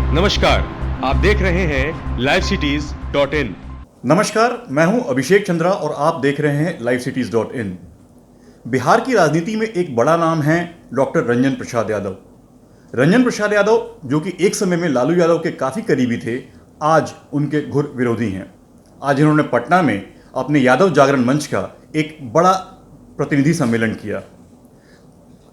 नमस्कार, आप देख रहे हैं livecities.in। नमस्कार, मैं हूं अभिषेक चंद्रा और आप देख रहे हैं livecities.in। बिहार की राजनीति में एक बड़ा नाम है डॉक्टर रंजन प्रसाद यादव। रंजन प्रसाद यादव, जो कि एक समय में लालू यादव के काफ़ी करीबी थे, आज उनके घोर विरोधी हैं। आज इन्होंने पटना में अपने यादव जागरण मंच का एक बड़ा प्रतिनिधि सम्मेलन किया।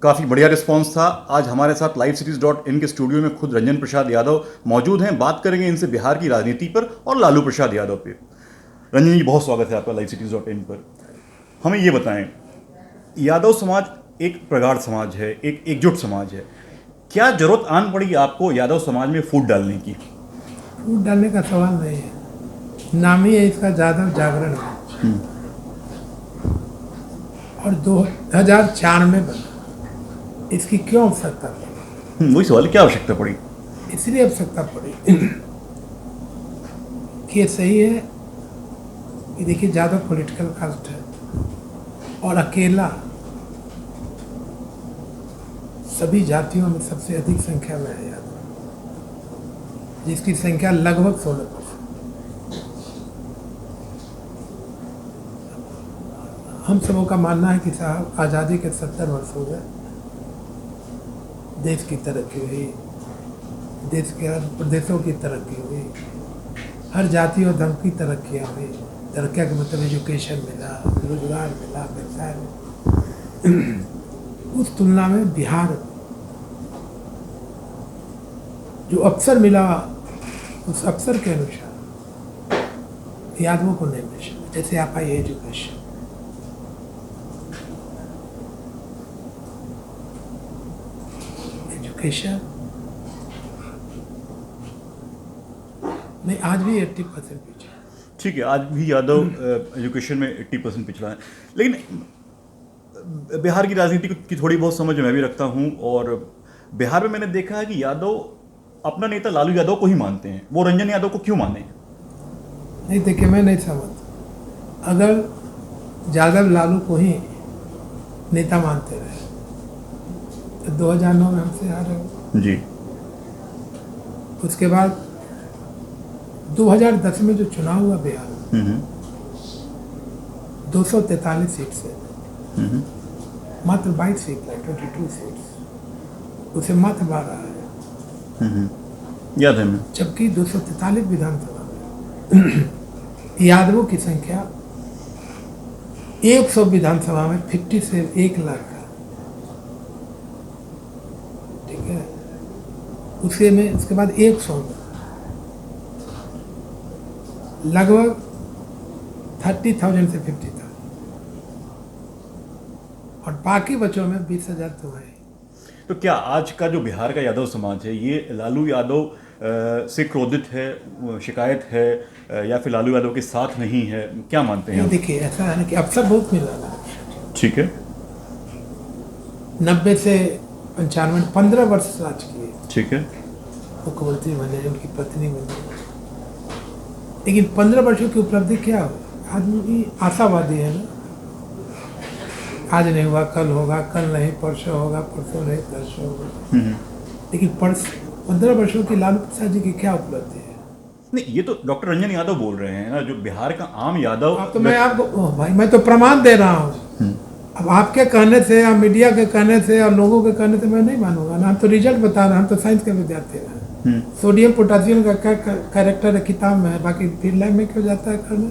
काफ़ी बढ़िया रिस्पांस था। आज हमारे साथ livecities.in के स्टूडियो में खुद रंजन प्रसाद यादव मौजूद हैं। बात करेंगे इनसे बिहार की राजनीति पर और लालू प्रसाद यादव पे। रंजन जी, बहुत स्वागत है आपका livecities.in पर। हमें ये बताएं, यादव समाज एक प्रगाढ़ समाज है, एक एकजुट समाज है। क्या जरूरत आन पड़ी आपको यादव समाज में फूट डालने की? फूट डालने का सवाल नहीं है, नाम ही है इसका यादव जागरण और 2004 में बना। इसकी क्यों आवश्यकता पड़ी? वही सवाल, क्या आवश्यकता पड़ी? इसलिए आवश्यकता पड़ी कि ये सही है कि देखिए, यादव पॉलिटिकल कास्ट है और अकेला सभी जातियों में सबसे अधिक संख्या में है यादव, जिसकी संख्या लगभग 16%। हम सबों का मानना है कि साहब, आज़ादी के 70 वर्ष हो गए, देश की तरक्की हुई, देश के प्रदेशों की तरक्की हुई, हर जाति और धर्म की तरक्कियाँ हुई। तरक्की का मतलब एजुकेशन मिला, रोजगार मिला, व्यवसाय मिला। उस तुलना में बिहार जो अवसर मिला, उस अवसर के अनुसार यादवों को नहीं मिल सकता। जैसे आप आइए एजुकेशन, नहीं, आज भी 80% पीछे। ठीक है, आज भी यादव एजुकेशन में 80% पिछड़ा है। लेकिन बिहार की राजनीति की थोड़ी बहुत समझ मैं भी रखता हूं, और बिहार में मैंने देखा है कि यादव अपना नेता लालू यादव को ही मानते हैं। वो रंजन यादव को क्यों माने? नहीं, देखिए, मैं नहीं समझता। अगर यादव लालू को ही नेता मानते रहे तो 2009 में हमसे हारे हो जी। उसके बाद 2010 में जो चुनाव हुआ बिहार में, 243 सीट से मात्र 22 सीट है, 22 सीट्स, उसे मात्र 12 है। याद है मैं। जबकि 243 विधानसभा में यादवों की संख्या 100 विधानसभा में 50 से 1 लाख है। ठीक है, उसके बाद 100 में लगभग 30,000 से 50,000 और बाकी बच्चों में 20,000 तो है। तो क्या आज का जो बिहार का यादव समाज है, ये लालू यादव से क्रोधित है, शिकायत है, या फिर लालू यादव के साथ नहीं है? क्या मानते हैं? देखिए, ऐसा है ना कि अवसर बहुत मिला ना। ठीक है, 90 से 95 15 वर्ष राज किए। ठीक है, मुख्यमंत्री बने, उनकी पत्नी बनी, लेकिन 15 वर्षों की उपलब्धि क्या हो? आदमी आशावादी है ना। आज नहीं हुआ कल होगा, कल नहीं परसों होगा, परसों नहीं परसों होगा। लेकिन 15 वर्षों की लालू प्रसाद जी की क्या उपलब्धि है? नहीं, ये तो डॉक्टर रंजन यादव बोल रहे हैं ना, जो बिहार का आम यादव। तो मैं आपको भाई, मैं तो प्रमाण दे रहा हूँ। अब आपके कहने से या मीडिया के कहने से और लोगों के कहने से मैं नहीं मानूंगा ना। हम तो रिजल्ट बता रहे हैं, हम तो साइंस के विद्यार्थी हैं। सोडियम पोटासियम का क्या कैरेक्टर है किताब में है, बाकी फील्ड लाइन में क्यों जाता है करने?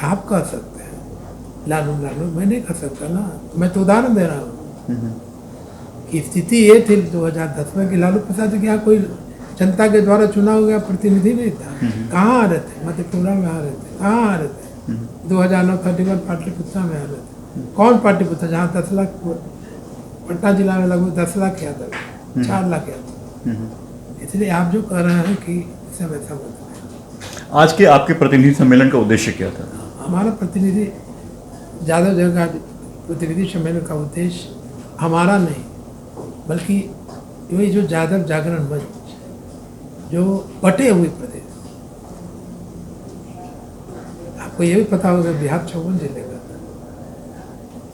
आप कह सकते हैं लालू लालू, मैं नहीं कह सकता ना। मैं तो उदाहरण दे रहा हूँ कि स्थिति ये थी 2010 में कि लालू प्रसाद जी के यहाँ कोई जनता के द्वारा चुना हुआ प्रतिनिधि नहीं था। कहाँ आ रहे थे? मधेपुरा में आ रहे थे। कहाँ आ रहे थे? 2009 31 पाटलिपुत्रा में आ रहे थे। कौन पाटलिपुत्रा? जहाँ 10 लाख, पटना जिला में लगभग 10 लाख यादव, 4 लाख यादव। इसलिए आप जो कह रहे हैं कि सब ऐसा बोलते हैं। आज के आपके प्रतिनिधि सम्मेलन का उद्देश्य क्या था? हमारा प्रतिनिधि यादव जगह प्रतिनिधि सम्मेलन का उद्देश्य हमारा नहीं, बल्कि वही जो यादव जागरण मंच, जो बटे हुए प्रदेश, आपको ये भी पता होगा बिहार 54 जिले का,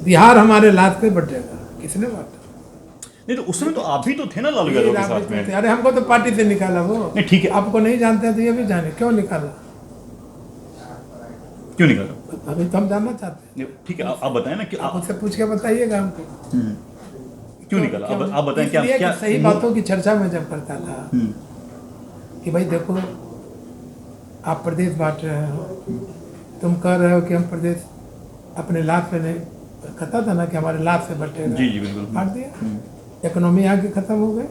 बिहार हमारे लात पे बटेगा, किसने बांटा? नहीं तो उस समय तो आप भी तो थे ना लालू यादव के साथ में। अरे हमको तो पार्टी से निकाला वो। नहीं ठीक है, आपको नहीं जानते तो ये भी जाने क्यों निकाला, क्यों निकाला? अभी तो हम जानना चाहते हैं। ठीक है, आप बताएं ना कि आप उससे पूछ के बताइएगा हमको क्यों निकाला, आप बताएं क्या इसलिए क्या कि सही बातों की चर्चा में जब करता था कि भाई देखो आप प्रदेश बांट रहे हो, तुम कह रहे हो कि हम प्रदेश अपने लाभ पे नहीं, कहता था ना कि हमारे लाभ से बटेगा। जी जी बिल्कुल। बांट दिया, इकोनॉमी यहाँ की खत्म हो गई।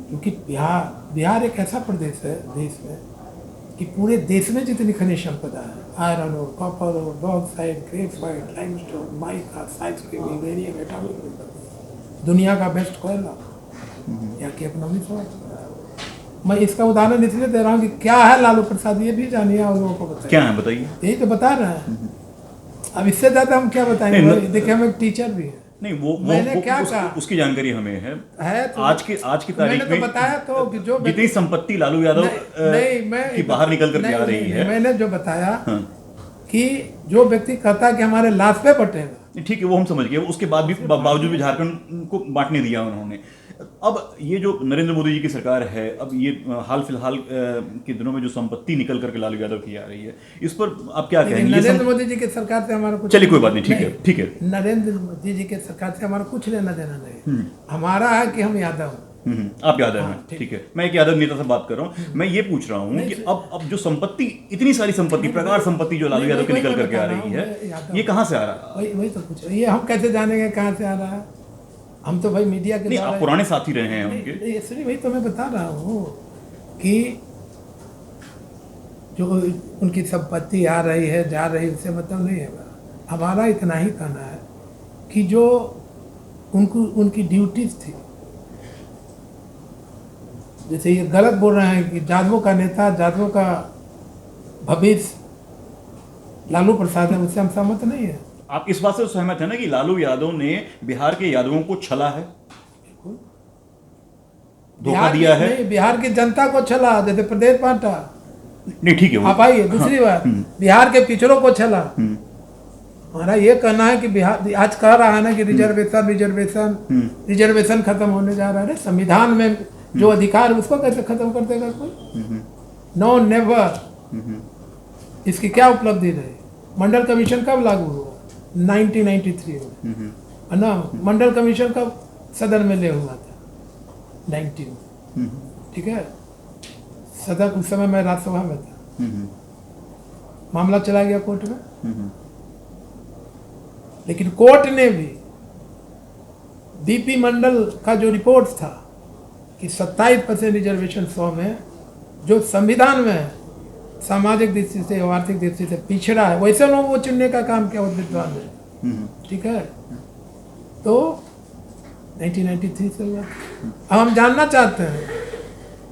क्योंकि बिहार एक ऐसा प्रदेश है देश में कि पूरे देश में जितनी खनिज संपदा है, आयरन और कॉपर और बॉक्साइट, ग्रेफाइट, लाइमस्टोन, माइका, साइक्सक्रीम, यूरेनियम, एटॉमिक, दुनिया का बेस्ट कोयला, यहाँ की इकोनॉमी समझ। मैं इसका उदाहरण इसलिए दे रहा हूँ कि क्या है लालू प्रसाद ये भी जानिए और लोगों को बताइए। क्या है बताइए? यही तो बता रहे हैं। अब इससे ज्यादा हम क्या बताएंगे भाई? देखिए हम एक टीचर भी है। नहीं वो मैंने क्या कहा? उसकी जानकारी हमें है तो आज की तारीख मैंने में तो बताया तो कि जो जितनी संपत्ति लालू यादव की बाहर निकल करके आ रही है, मैंने जो बताया कि जो व्यक्ति कहता है कि हमारे लाभ पे बटेगा, ठीक है वो हम समझ गए। उसके बाद भी बावजूद भी झारखंड को बांटने दिया उन्होंने। अब ये जो नरेंद्र मोदी जी की सरकार है, अब ये हाल फिलहाल के दिनों में जो संपत्ति निकल करके लालू यादव की आ रही है, इस पर आप क्या कहेंगे? नरेंद्र मोदी जी की सरकार से हमारा कुछ, चलिए कोई बात नहीं, ठीक है ठीक है। नरेंद्र मोदी जी के सरकार से हमारा कुछ लेना देना नहीं। हमारा है कि हम यादव हैं। आप यादव हैं, ठीक है। मैं एक यादव नेता से बात कर रहा हूँ। मैं ये पूछ रहा हूँ कि अब जो संपत्ति, इतनी सारी संपत्ति, प्रगाढ़ संपत्ति जो लालू यादव की निकल करके आ रही है, ये कहाँ से आ रहा है? वही तो पूछ रहे, ये हम कैसे जानेंगे कहाँ से आ रहा है? हम तो भाई मीडिया के नहीं, आप पुराने साथी रहे हैं उनके। इसलिए वही तो मैं बता रहा हूँ कि जो उनकी संपत्ति आ रही है जा रही है उससे मतलब नहीं है। हमारा इतना ही कहना है कि जो उनकी ड्यूटीज थी, जैसे ये गलत बोल रहे हैं कि यादवों का नेता, यादवों का भविष्य लालू प्रसाद है, उससे हम सहमत नहीं है। आप इस बात से सहमत है ना कि लालू यादव ने बिहार के यादवों को छला है, धोखा दिया है? नहीं, बिहार की जनता को छला, जैसे प्रदेश बांटा। नहीं ठीक है, आप आइए दूसरी बात, बिहार के पिछड़ों को छला। हमारा ये कहना है कि बिहार आज कह रहा है ना कि रिजर्वेशन खत्म होने जा रहा है। संविधान में जो अधिकार है उसको कैसे खत्म कर देगा कोई? No never. इसकी क्या उपलब्धि रही? मंडल कमीशन कब लागू हुआ? 1993 में, है ना? मंडल कमीशन कब सदन में ले हुआ था? 19 में, ठीक है। सदन उस समय मैं राज्यसभा में था, मामला चला गया कोर्ट में, लेकिन कोर्ट ने भी बीपी मंडल का जो रिपोर्ट था कि 27% रिजर्वेशन 100 में, जो संविधान में है, सामाजिक दृष्टि से और आर्थिक दृष्टि से पिछड़ा है, वैसे लोगों को चुनने का काम किया उस विद्वान ने, ठीक है। तो 1993 से हुआ। अब हम जानना चाहते हैं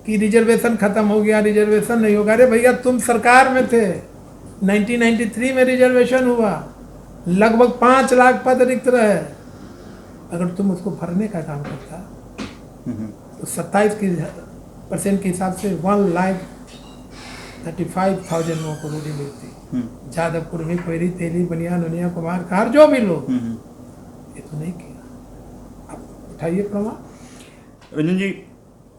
कि रिजर्वेशन खत्म हो गया, रिजर्वेशन नहीं होगा। अरे भैया तुम सरकार में थे, 1993 में रिजर्वेशन हुआ, लगभग 5 लाख पद रिक्त रहे। अगर तुम उसको भरने का काम करता तो 27% के हिसाब से 1,35,000 लोगों को रोटी मिलती। जादवपुर में कोयरी, तेली, बनियान, उनिया, कुमार, कार, जो भी लोग, ये तो नहीं किया। अब उठाइए प्रमाण। रंजन जी,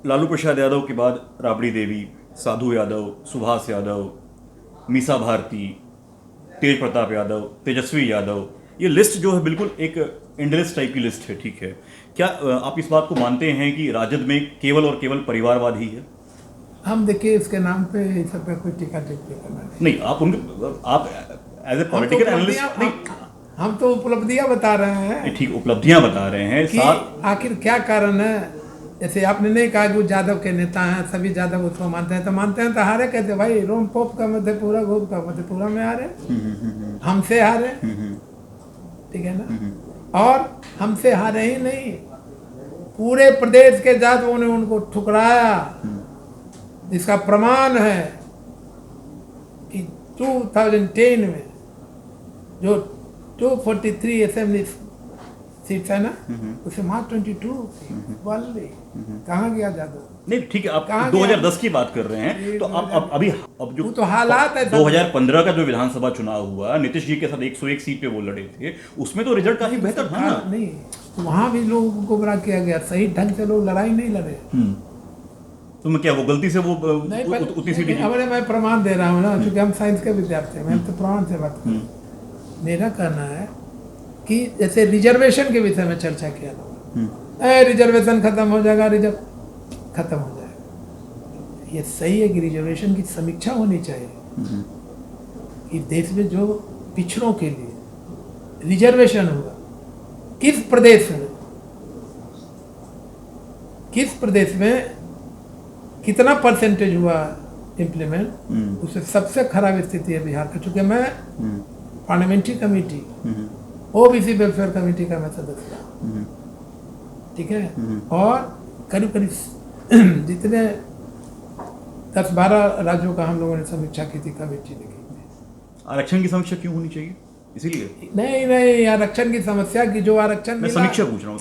लालू प्रसाद यादव के बाद राबड़ी देवी, साधु यादव, सुभाष यादव, मीसा भारती, तेज प्रताप यादव, तेजस्वी यादव, ये लिस्ट जो है बिल्कुल एक इंडलिस्ट टाइप की लिस्ट है, ठीक है। क्या आप इस बात को मानते हैं कि राजद में केवल और केवल परिवारवाद ही है? हम देखिए इसके नाम पे इस सब पे कोई टीका टिप्पणी करना नहीं, आप एज ए पॉलिटिकल एनालिस्ट नहीं, हम तो उपलब्धियां बता रहे हैं। ठीक, उपलब्धियां बता रहे हैं कि आखिर क्या कारण है। जैसे आपने नहीं कहा कि वो यादव के नेता हैं, सभी यादव उसको मानते हैं, तो मानते हैं तो हारे कैसे भाई? रोम पोप का मधेपुरा, गोप का मधेपुरा में हारे, हमसे हारे, ठीक है ना। और हमसे हारे ही नहीं, पूरे प्रदेश के यादवों ने उनको ठुकराया, जिसका प्रमाण है कि 2010 में जो 243 असेंबली सीट्स है ना, उससे वहाँ 22 वाली कहाँ गया जादव? नहीं ठीक है, आप कहाँ 2010 की बात कर रहे हैं, ये तो अब अभी अब जो वो तो हालात है 2015 का जो विधानसभा चुनाव हुआ, नीतीश जी के साथ 101 सीट पे वो लड़े थे, उसमें तो रिजल्ट काफी बेहतर था ना। नहीं, वहाँ भी लोगों को गुमराह किया गया, सही ढंग से लोग लड़ाई नहीं लड़े। तो मैं क्या वो गलती से वो नहीं, पर उतनी सीट नहीं, अबे मैं प्रमाण दे रहा हूँ ना, क्योंकि हम साइंस के विद्यार्थी हैं, मैं तो प्रमाण से बात कर रहा हूँ। मेरा कहना है कि जैसे रिजर्वेशन के विषय में चर्चा किया लोग, रिजर्वेशन खत्म हो जाएगा, रिजर्व खत्म हो जाएगा। ये सही है कि रिजर्वेशन की समीक्षा होनी चाहिए कि देश में जो पिछड़ों के लिए रिजर्वेशन होगा, किस प्रदेश में कितना परसेंटेज हुआ इम्प्लीमेंट, उससे सबसे खराब स्थिति है बिहार का। चूंकि मैं parliamentary committee OBC welfare committee का मैं सदस्य हूँ, ठीक है, और करीब करीब जितने 10-12 राज्यों का हम लोगों ने समीक्षा की थी, कमेटी ने की थी। आरक्षण की समीक्षा क्यों होनी चाहिए? इसीलिए नहीं, आरक्षण की समस्या की जो आरक्षण मैं समीक्षा पूछ रहा हूँ।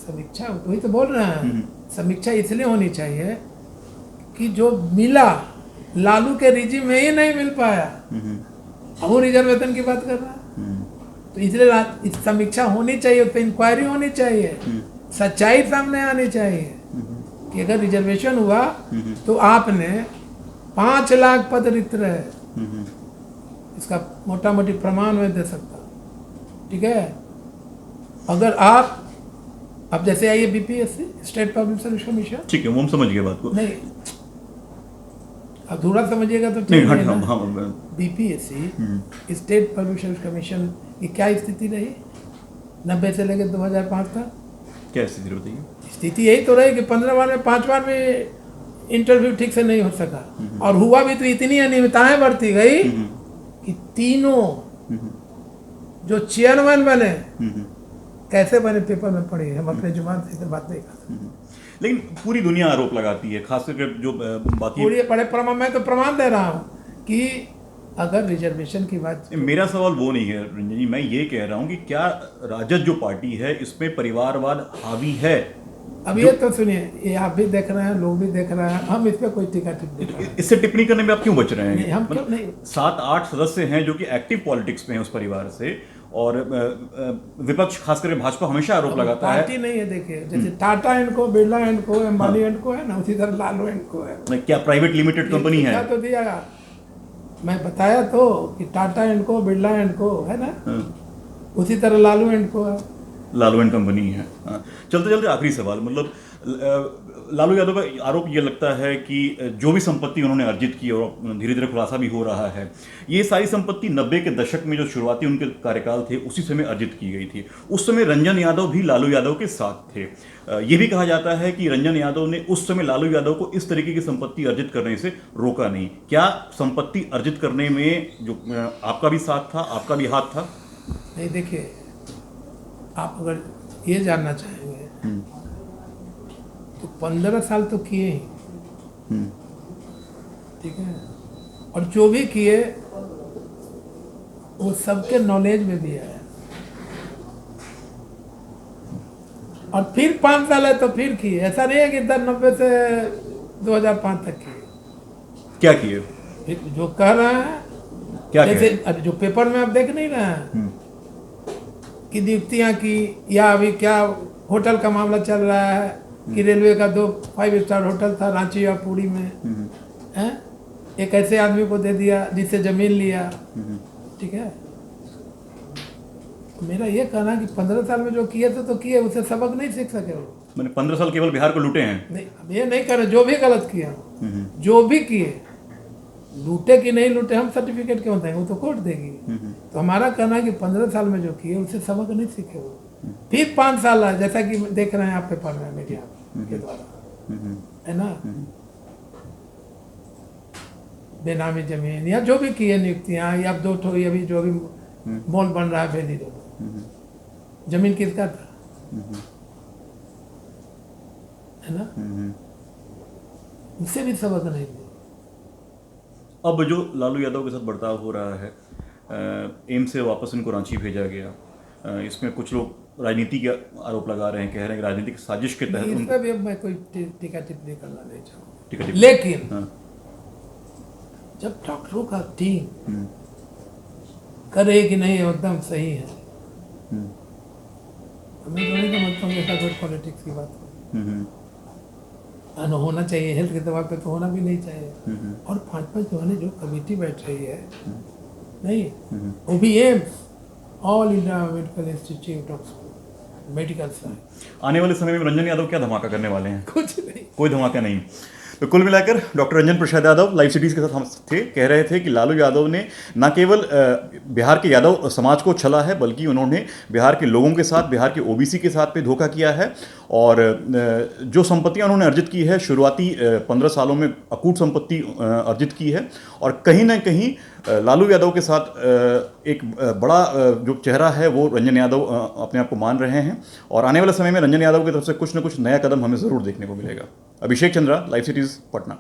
समीक्षा वही तो बोल रहे हैं, समीक्षा इसलिए होनी चाहिए कि जो मिला लालू के रिजिम में ही नहीं मिल पाया, अब वो रिजर्वेशन की बात कर रहा है, तो इसलिए इस समीक्षा होनी चाहिए, उस पर इंक्वायरी होनी चाहिए, सच्चाई सामने आनी चाहिए कि अगर रिजर्वेशन हुआ तो आपने 5 लाख पद रिक्त रहे, इसका मोटा मोटी प्रमाण मैं दे सकता हूँ, ठीक है। अगर आप अब जैसे आइए BPSC, state public service commission, ठीक है, वो हम समझ गए बात को। नहीं अधूरा समझिएगा तो नहीं, ठीक है ना। हाँ, BPSC state public service commission की क्या स्थिति रही 90 से लेकर 2005 तक? क्या स्थिति बताइए? स्थिति यही तो रही कि 15 बार में 5 बार में इंटरव्यू ठीक से नहीं हो सका, और हुआ भी तो इतनी अनियमितताएं बढ़ती गई कि तीनों जो चेयरमैन बने कैसे बने पेपर में पढ़े, हम अपने जुबान से बात नहीं कर सकते। लेकिन पूरी दुनिया आरोप लगाती है, खास करके जो बाकी पूरी बड़े प्रमाण, मैं तो प्रमाण दे रहा हूँ कि अगर रिजर्वेशन की बात, मेरा सवाल वो नहीं है रंजन जी, मैं ये कह रहा हूँ कि क्या राजद जो पार्टी है इसमें परिवारवाद हावी है? अब ये तो सुनिए, ये आप भी देख रहे हैं, लोग भी देख रहे हैं, हम इस पे कोई टीका टिप्पणी इससे टिप्पणी करने में आप क्यों बच रहे नहीं, हैं? हम क्यों नहीं। 7-8 सदस्य हैं जो कि एक्टिव पॉलिटिक्स में हैं उस परिवार से, और विपक्ष खास करके भाजपा हमेशा आरोप लगाता है। पार्टी नहीं है, देखिए जैसे टाटा एंड को, बिरला एंड को, अंबानी एंड को है ना, उसी तरह लालू एंड को है। क्या प्राइवेट लिमिटेड कंपनी है? तो दिया मैं बताया तो कि टाटा एंड को, बिरला एंड को है ना, उसी तरह लालू एंड को है, लालू एंड कंपनी है। हाँ। चलते चलते आखिरी सवाल, मतलब लालू यादव का आरोप ये लगता है कि जो भी संपत्ति उन्होंने अर्जित की, और धीरे धीरे खुलासा भी हो रहा है, ये सारी संपत्ति 90 के दशक में जो शुरुआती उनके कार्यकाल थे उसी समय अर्जित की गई थी। उस समय रंजन यादव भी लालू यादव के साथ थे। ये भी कहा जाता है कि रंजन यादव ने उस समय लालू यादव को इस तरीके की संपत्ति अर्जित करने से रोका नहीं। क्या संपत्ति अर्जित करने में जो आपका भी साथ था, आपका भी हाथ था? नहीं, देखिए आप अगर ये जानना चाहेंगे तो 15 साल तो किए ही, ठीक है, और जो भी किए वो सबके नॉलेज में भी है, और फिर 5 साल है तो फिर किए। ऐसा नहीं है कि 90 से 2005 तक किए। क्या किए? फिर जो कह रहे हैं, क्या जैसे अरे जो पेपर में आप देख नहीं रहे हैं कि नियुक्तियां की, या अभी क्या होटल का मामला चल रहा है कि रेलवे का 2 5 स्टार होटल था रांची या पुरी में, हैं, एक ऐसे आदमी को दे दिया जिससे जमीन लिया, ठीक है। मेरा ये कहना है कि 15 साल में जो किए थे तो किए, उससे सबक नहीं सीख सके वो। मैंने 15 साल केवल बिहार को लूटे हैं? नहीं, अब ये नहीं कर रहे, जो भी गलत किया, जो भी किए, लूटे कि नहीं लूटे हम सर्टिफिकेट क्यों देंगे, वो तो कोर्ट देगी। तो हमारा कहना है कि 15 साल में जो किए उससे सबक नहीं सीखे वो, फिर 5 साल है, जैसा कि देख रहे हैं आप पेपर में, मीडिया के द्वारा, है ना, बेनामी जमीन या जो भी किए नियुक्तियां, या 2 ठो अभी जो भी मॉल बन रहा है वैली रोड, जमीन किसका था, है ना, उससे भी सबक नहीं दिया। अब जो लालू यादव के साथ बर्ताव हो रहा है, एम्स से वापस इनको रांची भेजा गया, इसमें कुछ लोग राजनीति के आरोप लगा रहे हैं, कह रहे हैं कि राजनीतिक साजिश के तहत इस उन पर भी अब मैं कोई टीका टिप्पणी करना नहीं चाहूँगा, ठीक है, लेकिन हाँ, जब डॉक्टरों का टीम हम्म, करे कि नहीं एकदम सही है, हम्म, तो मैं तो नहीं समझता हूँ कि ऐसा कुछ पॉलिटिक्स की बात हो। हम्म, होना चाहिए, हेल्थ के दवा पे तो होना भी नहीं चाहिए। हम्म, और 5-5 जवाने जो कमेटी बैठ रही है, नहीं हम्म। वो भी AIIMS, all India medical institute of medical science, आने वाले समय में रंजन यादव क्या धमाका करने वाले हैं? कुछ नहीं। कोई धमाका नहीं। तो कुल मिलाकर doctor Ranjan Prasad Yadav live cities के साथ हम थे, कह रहे थे कि लालू यादव ने न केवल बिहार के यादव समाज को छला है, बल्कि उन्होंने बिहार के लोगों के साथ, बिहार के ओबीसी के साथ भी धोखा किया है। और जो संपत्तियां उन्होंने अर्जित की है, शुरुआती 15 सालों में अकूट संपत्ति अर्जित की है। और कहीं ना कहीं लालू यादव के साथ एक बड़ा जो चेहरा है वो रंजन यादव अपने आप को मान रहे हैं। और आने वाले समय में रंजन यादव की तरफ से कुछ न कुछ नया कदम हमें ज़रूर देखने को मिलेगा। अभिषेक चंद्रा, लाइव सिटीज़, पटना।